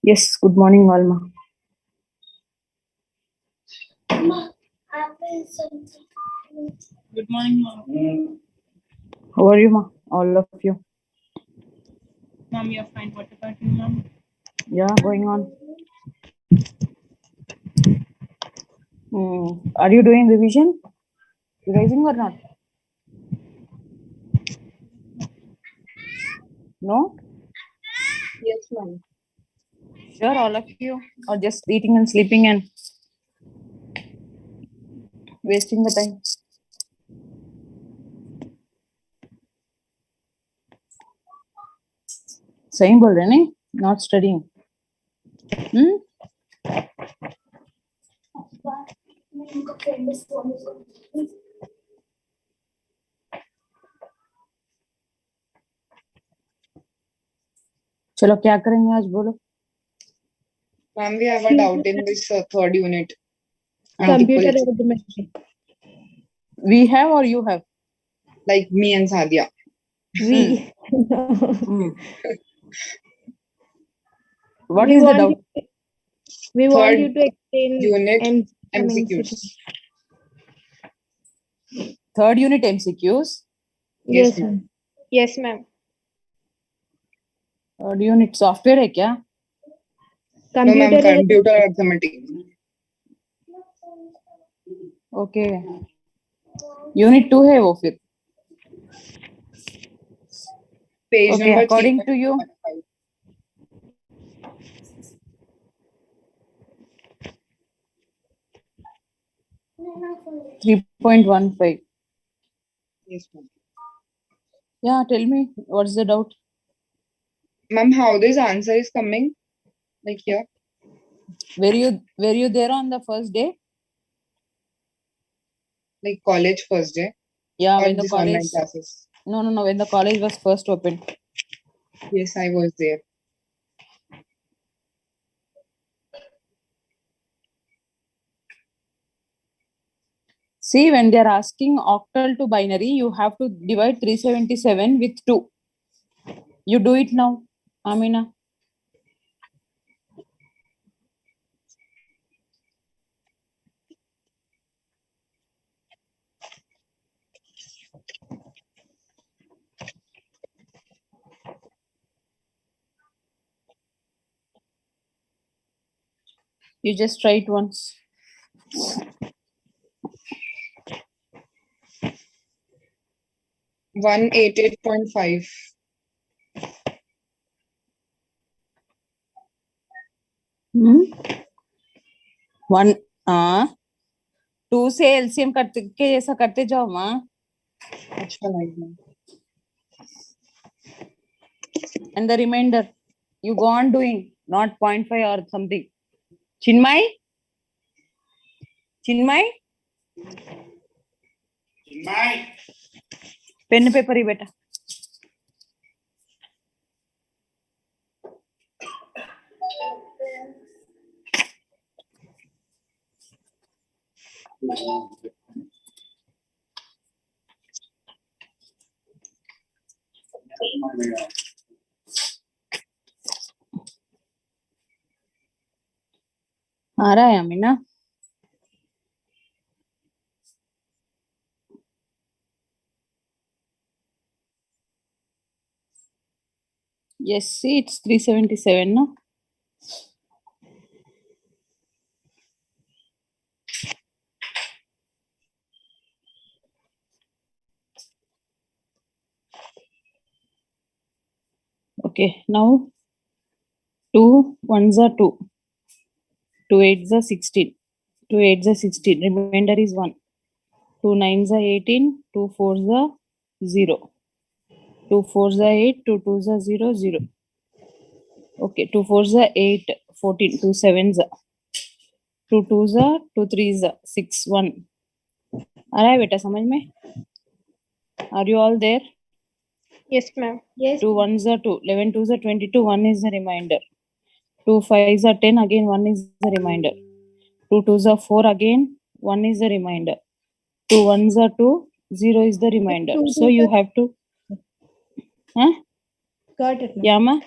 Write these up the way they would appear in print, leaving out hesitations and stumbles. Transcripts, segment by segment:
Yes, good morning, Alma. Good morning, mom. How are you, ma? All of you? Mom, you're fine. What about you, mom? Yeah, going on. Are you doing revision? Revising or not? No? Yes, mom. Sure, all of you? Or just eating and sleeping and wasting the time? सही बोल रहे नहीं? Not studying. चलो क्या करेंगे आज बोलो? Ma'am, we have a doubt in this third unit. Computer Antiquality. arithmetic. We have or you have? Like me and Sadia. We. What We is the want doubt? We want Third you to explain unit MCQs. Third unit MCQs. Yes, ma'am. ma'am. Yes, ma'am. Third unit software है क्या? No, ma'am, Computer computer arithmetic. Okay. Unit 2 है वो फिर. Page Okay, number according to you. 3.15. $3.15. Yes, ma'am. Yeah, tell me, what's the doubt? Ma'am, how this answer is coming? Like here? Were you there on the first day? Like college first day? Yeah, Or when the this college. online classes? No, when the college was first opened. Yes, I was there. See, when they are asking octal to binary, you have to divide 377 with 2. You do it now, Amina. You just try it once. One 88.5. One, 2 से LCM करते के जैसा करते जाओ माँ. अच्छा लगा. And the remainder, you go on doing, not 0.5 or something. Chinmay? Pen paper ही बेटा. आ रहा है Amina? Yes, see, it's 377, no? Okay, now 2 ones are 2. 2 8s are 16. 2 8s are 16. Remainder is 1. 2 9s are 18. 2 4s are 0. 2 4s are 8. 2 2s are 0, 0. Okay, 2 4s are 8, 14. 2 7s are 2 2s are 2 3s are 6, 1. आ रहा है बेटा समझ में? Are you all there? Yes, ma'am. Yes. 2 1s are 2. 11 2s are 22. 1 is the remainder. 2 5s are 10. Again, 1 is the remainder. 2 2s are 4. Again, 1 is the remainder. 2 1s are 2. 0 is the remainder. So you have to. Huh? Got it, ma'am. Yeah, ma?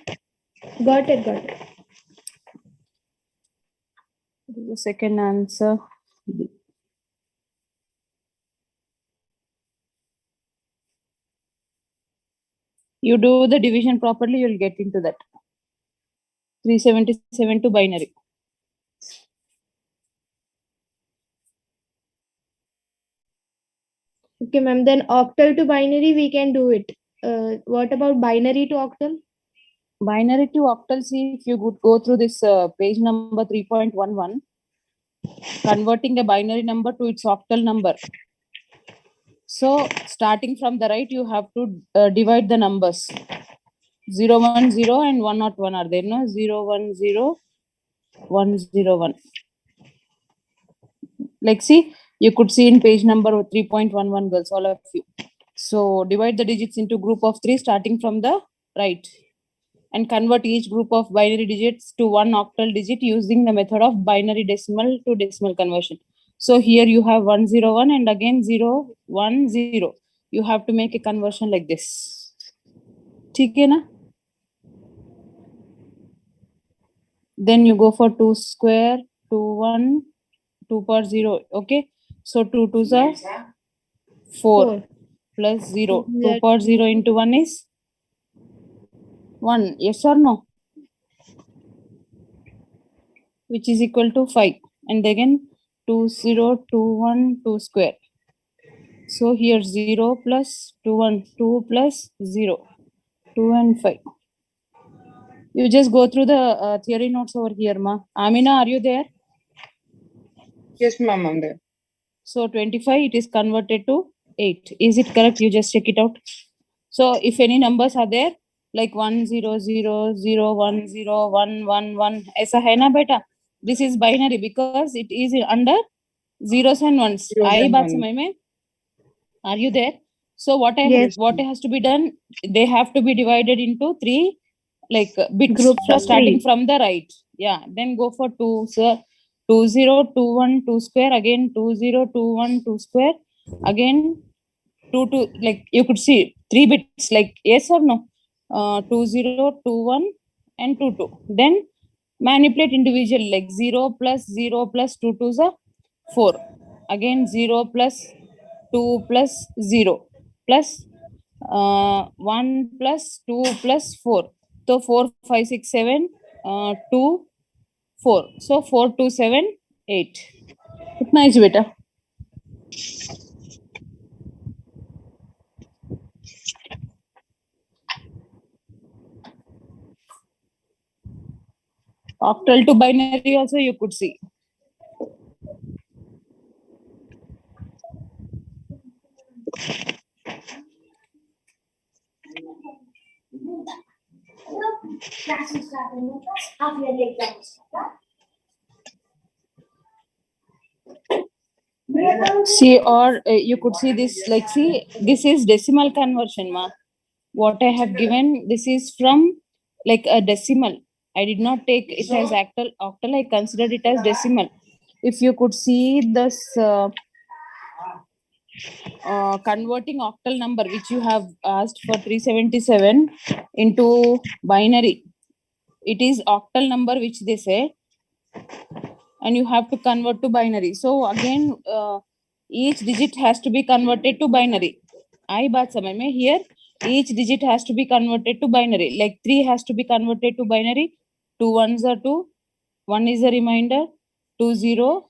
Got it. The second answer. You do the division properly, you'll get into that. 377 to binary. Okay, ma'am. Then octal to binary, we can do it. What about binary to octal? Binary to octal, see if you would go through this page number 3.11, converting a binary number to its octal number. So starting from the right, you have to divide the numbers. 0, 1, 0 and 1 not 1 are there, no? 0, 1, 0, 1, 0, 1. Like see, you could see in page number 3.11, girls, all of you. So divide the digits into group of 3 starting from the right and convert each group of binary digits to one octal digit using the method of binary decimal to decimal conversion. So here you have 101 and again 010. You have to make a conversion like this. Okay, na? Then you go for 2 square, 2 1, 2 power 0. Okay. So 2 2s are 4 plus 0. 2 power 0 into 1 is 1. Yes or no? Which is equal to 5. And again 2 0 2 1 2 square. So here 0 plus 2 1 2 plus 0 2 and 5. You just go through the theory notes over here, ma. Amina, are you there? Yes, ma'am, I'm there. So 25 it is converted to 8. Is it correct? You just check it out. So if any numbers are there like 1 0 0 0 1 0 1 1 1 ऐसा है ना बेटा? This is binary because it is under zeros and ones. Zeros I and बात ones. समझ में? Are you there? So what Yes. has to be done? They have to be divided into 3 like bits Groups of starting 3. from the right. Yeah. Then go for 2 sir. 2 0 2 1 2 square again 2 0 2 1 2 square again 2 2 like you could see 3 bits like yes or no. 2 0 2 1 and 2 2. Then manipulate individually like 0 plus 0 plus 2 2s are 4. Again 0 plus 2 plus 0 plus 1 plus 2 plus 4. So 4 5 6 7 2 4. So 4 2 7 8. कितना है बेटा? Octal to binary also you could see. See, or you could see this like, see, this is decimal conversion, ma. What I have given, this is from like a decimal. I did not take it as octal, I considered it as decimal. If you could see this converting octal number, which you have asked for 377 into binary, it is octal number which they say, and you have to convert to binary. So again, each digit has to be converted to binary. I baat samajh mein? Here, each digit has to be converted to binary. Like 3 has to be converted to binary. 2 ones are 2. 1 is a remainder. 2 0.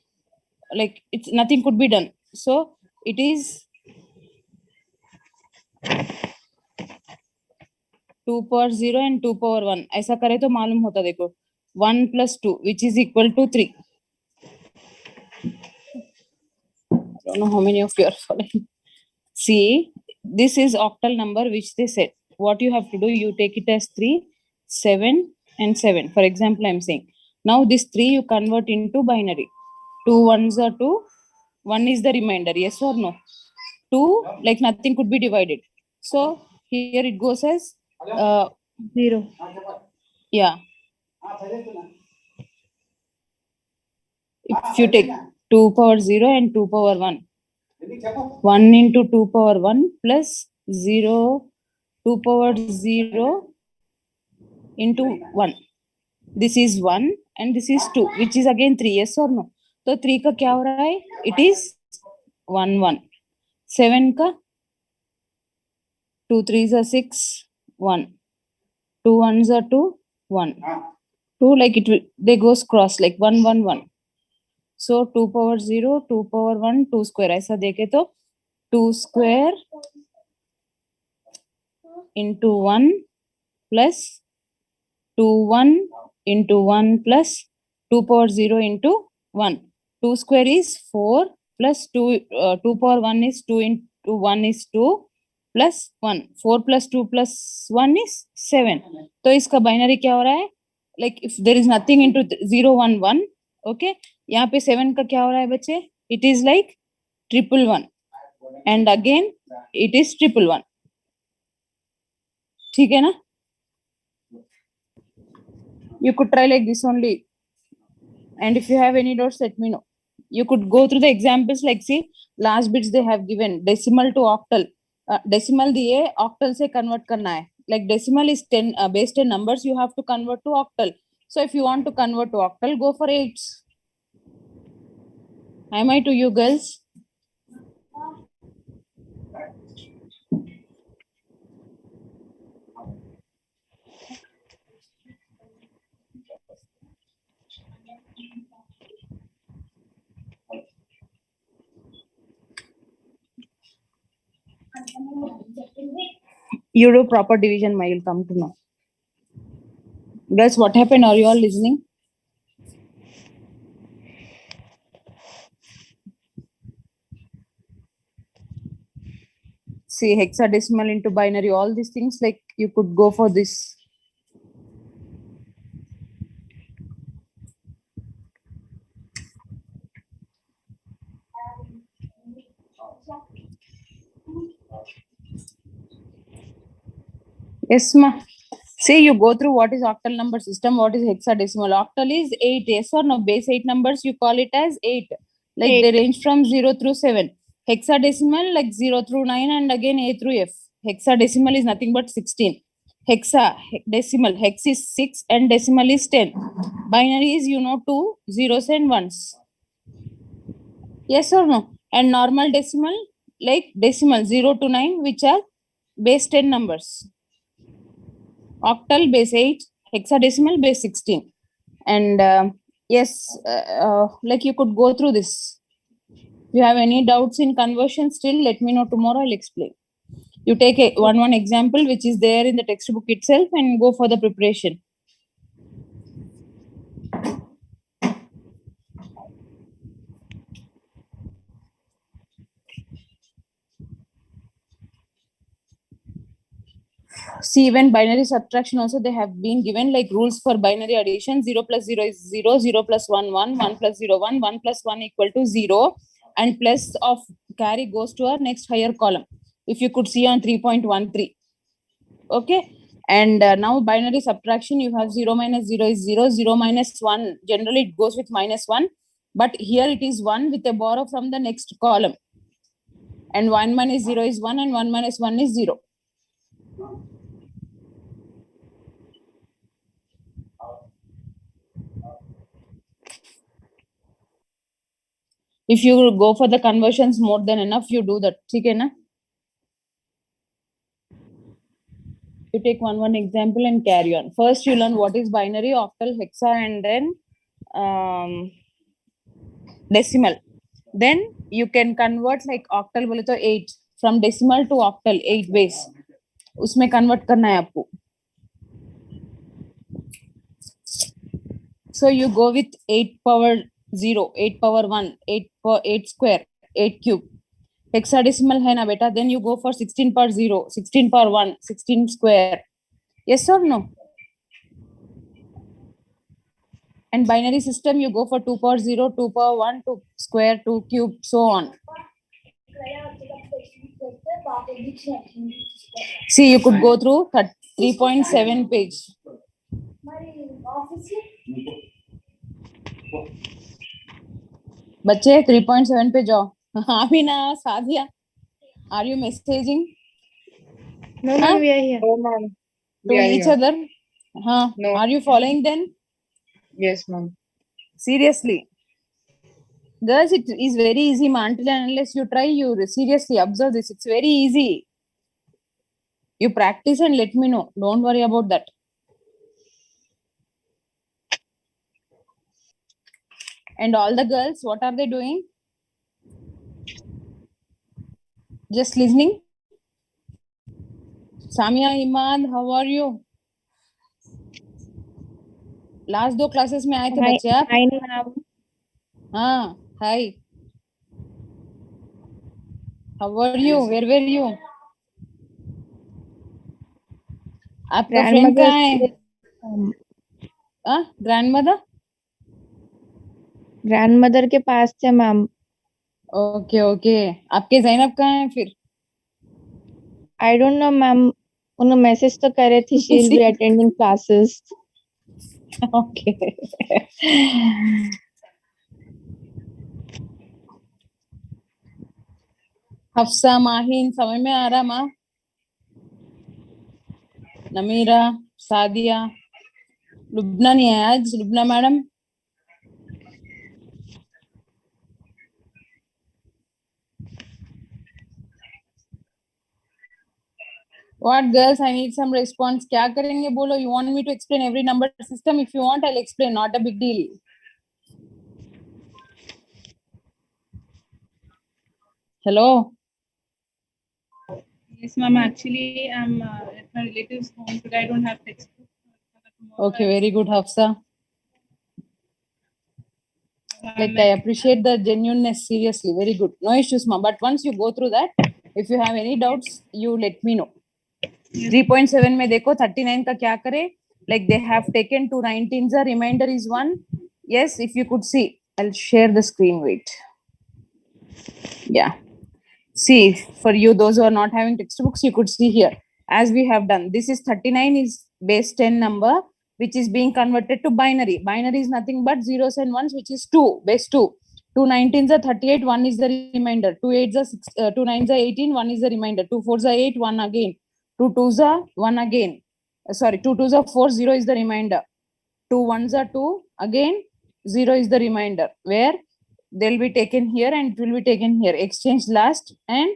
Like it's nothing could be done. So it is 2 power 0 and 2 power 1. ऐसा करे तो मालूम होता देखो. 1 plus 2, which is equal to 3. I don't know how many of you are following. See, this is octal number which they said. What you have to do, you take it as 3, 7 and 7. For example, I'm saying. Now this 3 you convert into binary. 2 ones are 2. 1 is the remainder. Yes or no? 2, like nothing could be divided. So here it goes as 0. Yeah. If you take 2 power 0 and 2 power 1. 1 into 2 power 1 plus 0, 2 power 0 into 1. This is 1 and this is 2, which is again 3. Yes or no? तो 3 का क्या हो रहा है? It is 1 1. 7 का 2 3s are 6 1. 2 1s are 2 1. 2 like it will, they goes cross like 1 1 1. So 2 power 0, 2 power 1, 2 square. ऐसा देखे तो 2 square into 1 plus 2 1 into 1 plus 2 power 0 into 1. 2 square is 4 plus 2, 2 power 1 is 2 into 1 is 2 plus 1. 4 plus 2 plus 1 is 7. तो इसका binary क्या हो रहा है? Like if there is nothing into 0 1 1, okay? यहाँ पे 7 का क्या हो रहा है बच्चे? It is like 1 1 1 and again it is 1 1 1. ठीक है ना? You could try like this only, and if you have any doubts let me know. You could go through the examples, like see last bits they have given decimal to octal. Decimal दिए octal से convert करना है. Like decimal is 10 base 10 numbers, you have to convert to octal. So if you want to convert to octal, go for 8s. Am I to you girls? You do proper division, ma, you'll come to know. Girls, what happened? Are you all listening? See, hexadecimal into binary, all these things, like you could go for this. Yes, ma. See, you go through what is octal number system, what is hexadecimal. Octal is 8, yes or no? Base 8 numbers, you call it as 8. Like they range from 0 through 7. Hexadecimal, like 0 through 9 and again A through F. Hexadecimal is nothing but 16. Decimal, hex is 6 and decimal is 10. Binary is, you know, 2 zeros and ones. Yes or no? And normal decimal, like decimal 0 to 9, which are base 10 numbers. Octal base 8, hexadecimal base 16. And yes, like you could go through this. If you have any doubts in conversion still, let me know tomorrow, I'll explain. You take a one example which is there in the textbook itself and go for the preparation. See, even binary subtraction also they have been given like rules for binary addition. 0 plus 0 is 0, 0 plus 1 1, 1 plus 0 1, 1 plus 1 equal to 0, and plus of carry goes to our next higher column. If you could see on 3.13. Okay, and now binary subtraction, you have 0 minus 0 is 0, 0 minus 1, generally it goes with minus 1, but here it is 1 with a borrow from the next column, and 1 minus 0 is 1 and 1 minus 1 is 0. If you go for the conversions more than enough, you do that. Okay, na? You take one example and carry on. First, you learn what is binary, octal, hexa, and then decimal. Then you can convert like octal बोले तो 8 from decimal to octal 8 base. उसमें convert करना है आपको. So you go with 8 power 0, 8 power 1, 8 square, 8 cube. Hexadecimal है ना बेटा, then you go for 16 power 0, 16 power 1, 16 square. Yes or no? And binary system, you go for 2 power 0, 2 power 1, 2 square, 2 cube, so on. See, you could go through 3.7 page. बच्चे 3.7 पे जाओ. Amina, Sadia, are you messaging? No, ma'am, we are here. No, ma'am. To We are each here. other? Huh? No. Are you following then? Yes, ma'am. Seriously. Girls, it is very easy, ma. Until and unless you try, you seriously observe this. It's very easy. You practice and let me know. Don't worry about that. And all the girls, what are they doing? Just listening. Samia, Imad, how are you? Last 2 classes में आए थे बच्चे आप? Fine, ma'am. हाँ, hi. How are you? Where were you? आपका friend Grandmother कहाँ है? हाँ, grandmother? grandmother के पास थे मैम. Okay okay. आपके जैनब कहाँ है फिर? I don't know ma'am. उन्होंने मैसेज तो करे थी she will be attending classes. Okay. Hafsa, Mahin, समझ में आ रहा माँ? नमीरा, सादिया, लुबना नहीं है आज. Lubna madam? What girls? I need some response. क्या करेंगे बोलो? You want me to explain every number system? If you want, I'll explain. Not a big deal. Hello. Yes, ma'am. Actually, I'm at my relative's home today. I don't have textbook. Okay, very good, Hafsa. Like I appreciate the genuineness. Seriously, very good. No issues, ma. But once you go through that, if you have any doubts, you let me know. 3.7 में देखो 39 का क्या करे? Like they have taken 2 19s. The remainder is 1. Yes, if you could see, I'll share the screen. Wait. Yeah. See, for you, those who are not having textbooks, you could see here. As we have done, this is 39 is base 10 number, which is being converted to binary. Binary is nothing but zeros and ones, which is 2, base 2. 2 19s are 38, 1 is the remainder. 2 8s are 6, 2 9s are 18, 1 is the remainder. 2 4s are 8, 1 again. 2 2s are 1 again. Sorry, 2 2s are 4, 0 is the remainder. 2 1s are 2, again 0 is the remainder. Where they'll be taken here and it will be taken here. Exchange last, and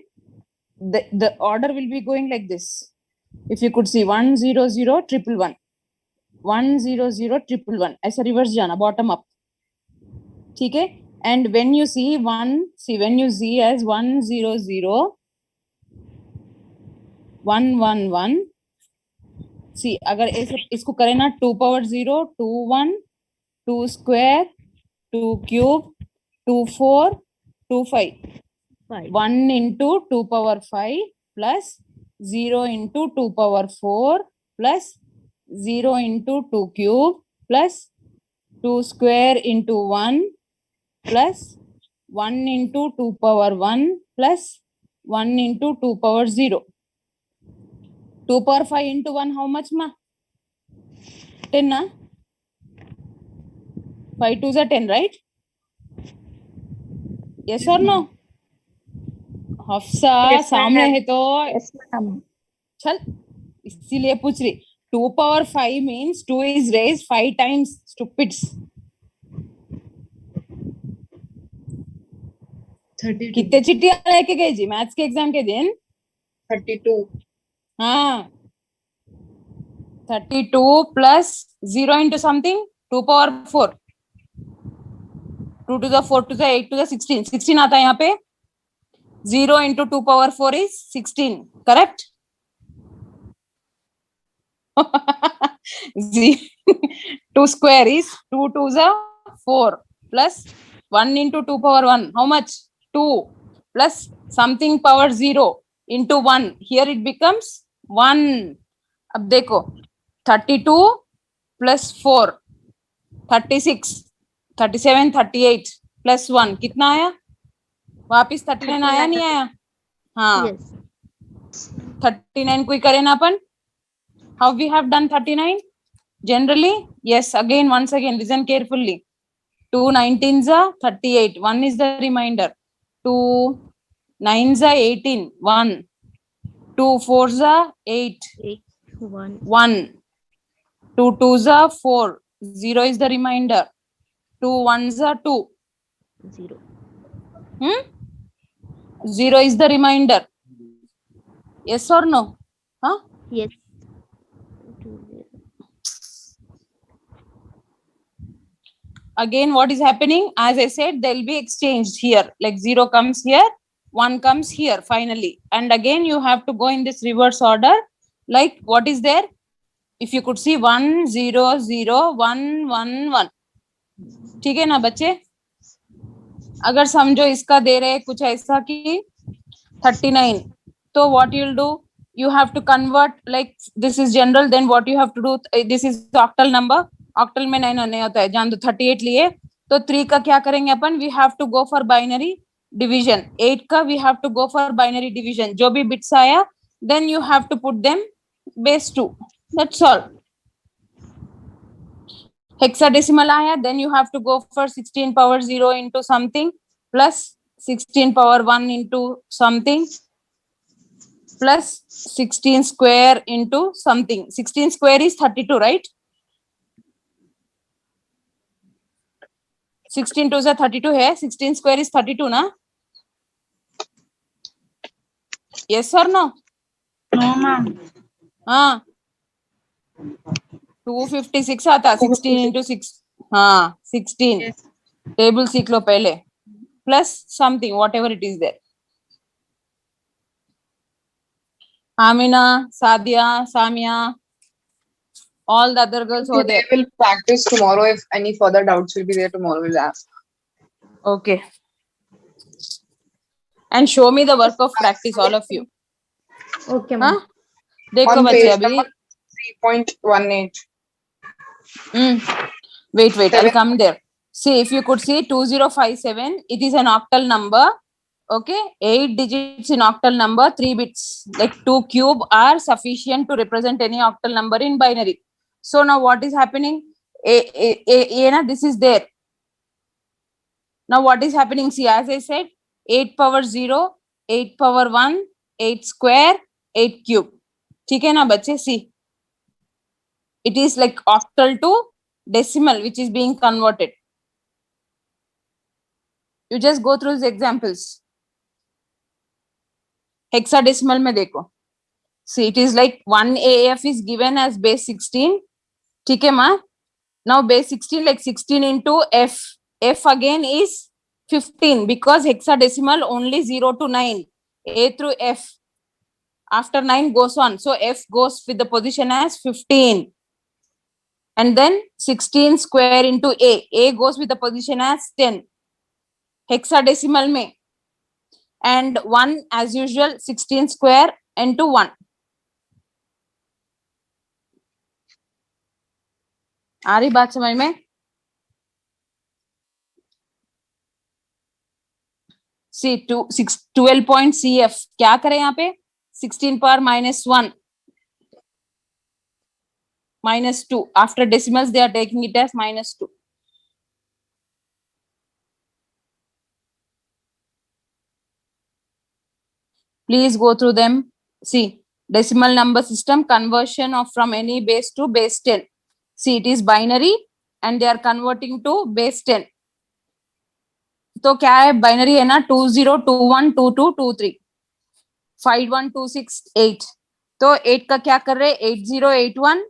the order will be going like this. If you could see 1 0 0 triple 1, 1 0 0 triple 1. ऐसा reverse जाना, bottom up. ठीक है? And when you see 1, see when you see as 1 0 0 1 1 1, see अगर ऐसे इसको करें ना 2 power 0 2 1 2 square 2 cube 2 4 2 5. 1 into 2 power 5 plus 0 into 2 power 4 plus 0 into 2 cube plus 2 square into 1 plus 1 into 2 power 1 plus 1 into 2 power 0. 2 power 5 into 1, how much ma? 10 na? 5 2s are 10, right? Yes or no? Hafsa सामने है तो Yes, ma'am. चल इसीलिए पूछ रही. 2 power 5 means 2 is raised 5 times, stupids. 32. कितने चिट्ठियां लेके गई जी मैथ्स के एग्जाम के दिन? 32. हाँ 32 plus 0 into something 2 power 4, 2 to the 4 to the 8 to the 16, 16 आता है यहाँ पे. 0 into 2 power 4 is 16, correct? 2 square is 2 to the 4 plus 1 into 2 power 1, how much? 2 plus something power 0 into 1, here it becomes 1. अब देखो 32 plus 4 36 37 38 plus 1 कितना आया? वापिस 39 आया नहीं आया? हाँ Yes. 39 कोई करे ना अपन? How we have done 39? Generally, yes, again, once again, listen carefully. 2 19s are 38, 1 is the remainder. 2 9s are 18, 1. 2 4s are 8, 1. 1. 2 2s are 4, 0 is the remainder. 2 ones are 2. 0. 0 is the remainder. Yes or no? Huh? Yes. Again, what is happening? As I said, they'll be exchanged here. Like 0 comes here, 1 comes here finally. And again, you have to go in this reverse order. Like what is there? If you could see 1 0 0 1 1 1. ठीक है ना बच्चे? अगर समझो इसका दे रहे कुछ ऐसा कि 39, तो what you'll do? You have to convert, like this is general, then what you have to do, this is octal number, octal में 9 नहीं होता है, जान दो 38 लिए, तो 3 का क्या करेंगे अपन? We have to go for binary division. 8 का we have to go for binary division. जो भी bits आया, then you have to put them base 2. That's all. Hexadecimal आया, then you have to go for 16 power 0 into something plus 16 power 1 into something plus 16 square into something. 16 square is 32, right? 16 2 is 32 है, 16 square is 32 ना? Yes or no? No, ma'am. हाँ 256 आता, 16 into 6, हाँ 16. Yes. Table सीख लो पहले, plus something whatever it is there. Amina, Sadia, Samia, all the other girls over Today there. we'll practice. Tomorrow, if any further doubts will be there, tomorrow we'll ask. Okay. And show me the work of practice, all of you. Okay, ma'am. हाँ देखो On बच्चे page अभी. number 3.18. Wait, I'll Seven. come there. See, if you could see 2057, it is an octal number. Okay, 8 digits in octal number, 3 bits, like 2 cube are sufficient to represent any octal number in binary. So now what is happening? This is there. Now what is happening? See, as I said, 8 power 0, 8 power 1, 8 square, 8 cube. ठीक है ना बच्चे? See, it is like octal to decimal, which is being converted. You just go through these examples. Hexadecimal में देखो. See, it is like 1 AF is given as base 16. ठीक है माँ? Now base 16, like 16 into F. F again is 15 because hexadecimal only 0 to 9. A through F. After 9 goes on. So F goes with the position as 15. And then 16 square into A. A goes with the position as 10. Hexadecimal में. And 1 as usual, 16 square into 1. आ रही बात समझ में? See, 12 point CF. क्या करें यहाँ पे? 16 power minus 1. Minus 2. After decimals, they are taking it as minus 2. Please go through them. See, decimal number system conversion of from any base to base 10. See, it is binary and they are converting to base 10. तो क्या है? Binary है ना? 20212223 51268. तो 8 का क्या कर रहे? 8081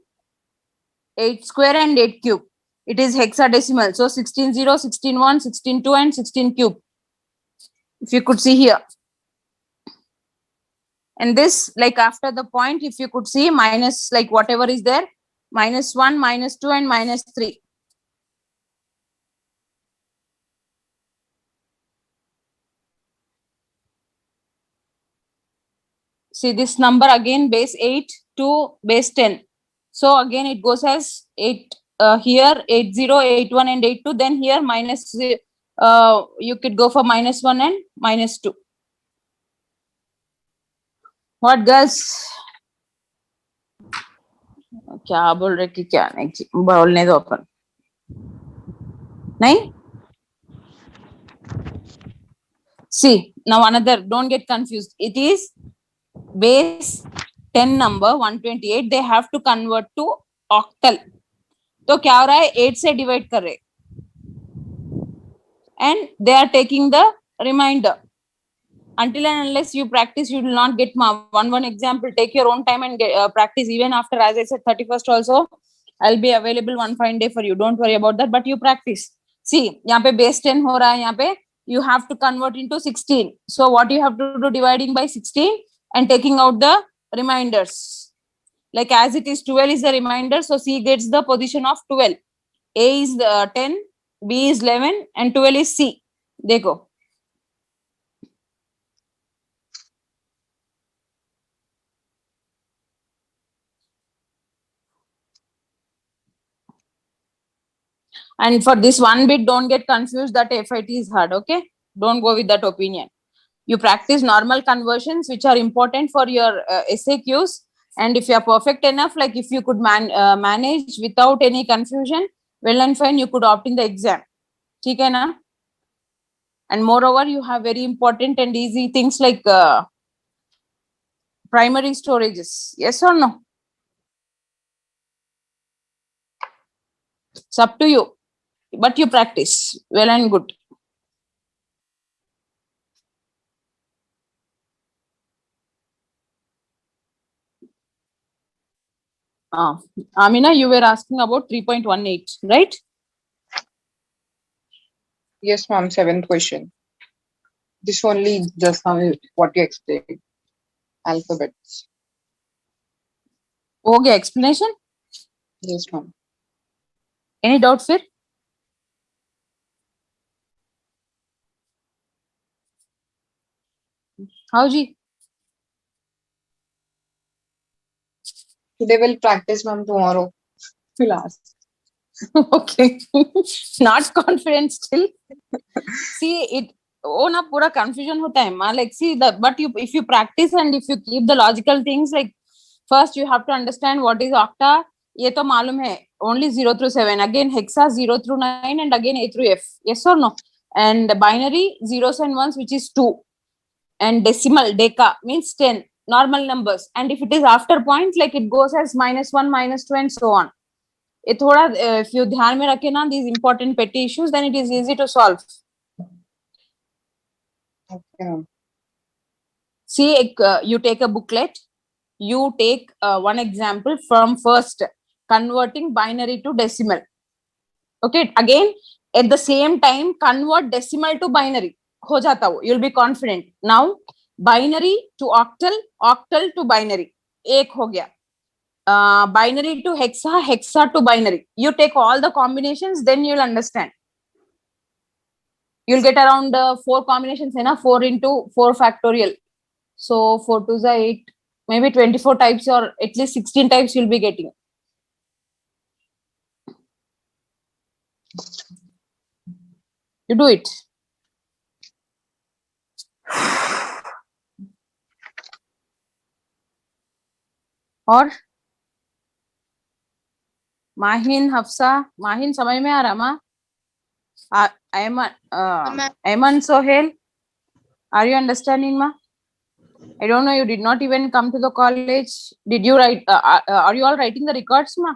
8 square and 8 cube. It is hexadecimal. So 16 0, 16 1, 16 2 and 16 cube. If you could see here. And this, like after the point, if you could see minus, like whatever is there, minus 1, minus 2 and minus 3. See this number again, base 8 to base 10. So again it goes as 8 here, 80, 81 and 82. Then here minus, you could go for minus 1 and minus 2. What girls? क्या बोल रहे कि क्या नहीं बोलने दो अपन नहीं. See, now another, don't get confused. It is base 10 number 128. They have to convert to octal. तो क्या हो रहा है 8 से डिवाइड कर रहे and they are taking the remainder. Until and unless you practice, you will not get one example. Take your own time and practice. Even after, as I said, 31st also, I'll be available one fine day for you. Don't worry about that. But you practice. See, यहाँ पे base 10 हो रहा है यहाँ पे. You have to convert into 16. So what you have to do, dividing by 16 and taking out the reminders. Like as it is 12 is the remainder, so C gets the position of 12. A is 10, B is 11, and 12 is C. देखो. And for this one bit, don't get confused that FIT is hard, okay? Don't go with that opinion. You practice normal conversions, which are important for your SAQs. And if you are perfect enough, like if you could manage without any confusion, well and fine, you could opt in the exam. ठीक है ना? And moreover, you have very important and easy things like primary storages. Yes or no? It's up to you. But you practice well and good. Amina, you were asking about 3.18, right? Yes, ma'am. 7th question. This only just now what you explained. Alphabets. हो गया explanation? Yes, ma'am. Any doubt फिर? How ji? Today we'll practice, ma'am. Tomorrow we'll ask. Okay. Not confident still. See it. Oh ना पूरा confusion होता है माँ. Like see the but you if you practice and if you keep the logical things, like first you have to understand what is octa. ये तो मालूम है. Only 0 through 7. Again hexa 0 through 9 and again A through F. Yes or no? And binary zeros and ones, which is 2. And decimal deca means 10. Normal numbers. And if it is after points, like it goes as -1, -2 and so on. ये थोड़ा if you ध्यान में रखे ना these important petty issues, then it is easy to solve. Okay, ma'am. See, you take a booklet, you take one example from first converting binary to decimal. Okay, again at the same time convert decimal to binary. हो जाता वो, you'll be confident. Now binary to octal, octal to binary. एक हो गया. Binary to hexa, hexa to binary. You take all the combinations, then you'll understand. You'll get around 4 combinations, है ना? 4 into 4 factorial. So 4 2s are 8, maybe 24 types or at least 16 types you'll be getting. You do it. और माहिन हफ्सा, माहिन समझ में आ रहा माँ? Ayman Sohail, are you understanding ma? I don't know, you did not even come to the college. Did you write, are you all writing the records ma?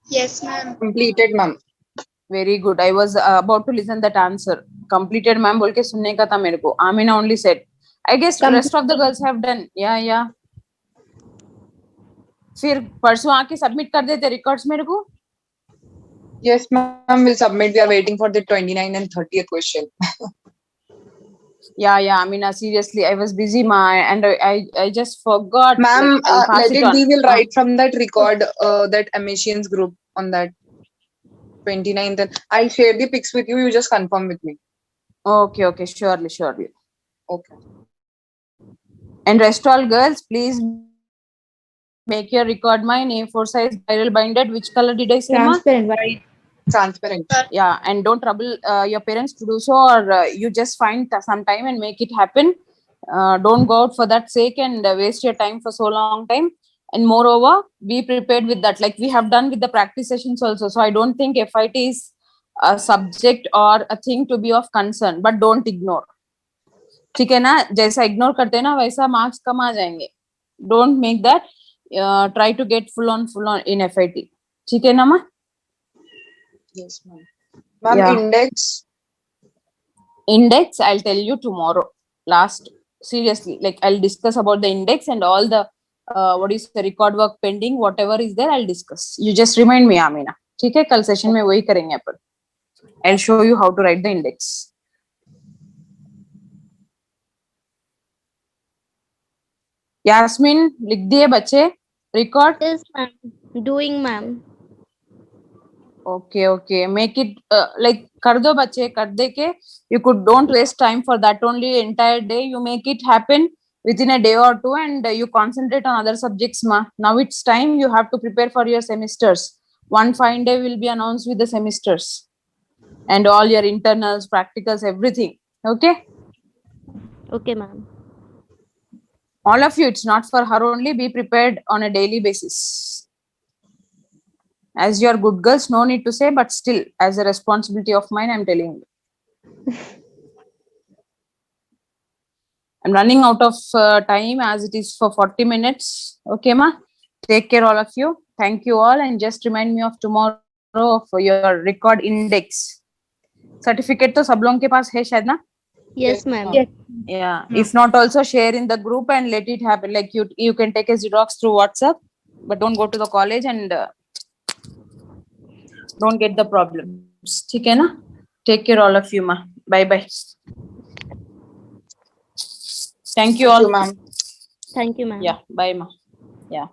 Yes, ma'am. Completed, ma'am. Very good. I was about to listen that answer. Completed ma'am बोल के सुनने का था मेरे को. Amina only said. I guess the rest of the girls have done. Yeah. फिर परसों आके सबमिट कर देते records मेरे को. Yes, ma'am. We'll submit. We are waiting for the 29th and 30th question. Yeah, Amina, seriously, I was busy ma, and I just forgot. Ma'am, like, I'll pass let it on. be. We'll write from that record, that Amasians group on that 29th. And I'll share the pics with you. You just confirm with me. Okay, surely. Okay. And rest all girls, please make your record mine A4 size viral binded. Which color did I say, ma? Transparent, white. Transparent. Yeah, and don't trouble your parents to do so, or you just find some time and make it happen. Don't go out for that sake and waste your time for so long time. And moreover, be prepared with that, like we have done with the practice sessions also. So I don't think FIT is a subject or a thing to be of concern, but don't ignore. ठीक है ना? जैसा ignore करते हैं ना वैसा marks कम आ जाएंगे. Don't make that. Try to get full on in FIT. ठीक है ना माँ? Yes, ma'am. Ma'am, Yeah. index. Index, I'll tell you tomorrow. Seriously, like I'll discuss about the index and all the what is the record work pending, whatever is there, I'll discuss. You just remind me, Amina. ठीक है, कल session में वही करेंगे अपन. I'll show you how to write the index. Yasmin, लिख दिए बच्चे record. Yes, ma'am. Doing, ma'am. Okay. Make it like कर दो बच्चे, कर दे के you don't waste time for that only entire day. You make it happen within a day or two, and you concentrate on other subjects. Now it's time you have to prepare for your semesters. One fine day will be announced with the semesters and all your internals, practicals, everything. Okay. Okay, ma'am. All of you, it's not for her only. Be prepared on a daily basis. As you are good girls, no need to say, but still, as a responsibility of mine, I'm telling you. I'm running out of time as it is for 40 minutes. Okay, ma? Take care, all of you. Thank you all. And just remind me of tomorrow for your record index. Certificate to sab logon ke paas hai shayad na? Yes, ma'am. Yes. Yeah. If not, also share in the group and let it happen. Like you can take a Xerox through WhatsApp, but don't go to the college and don't get the problems. ठीक है ना? Take care, all of you, ma. Bye bye. Thank you all. Thank you, ma'am. Thank you, ma'am. Yeah. Bye, ma. Yeah.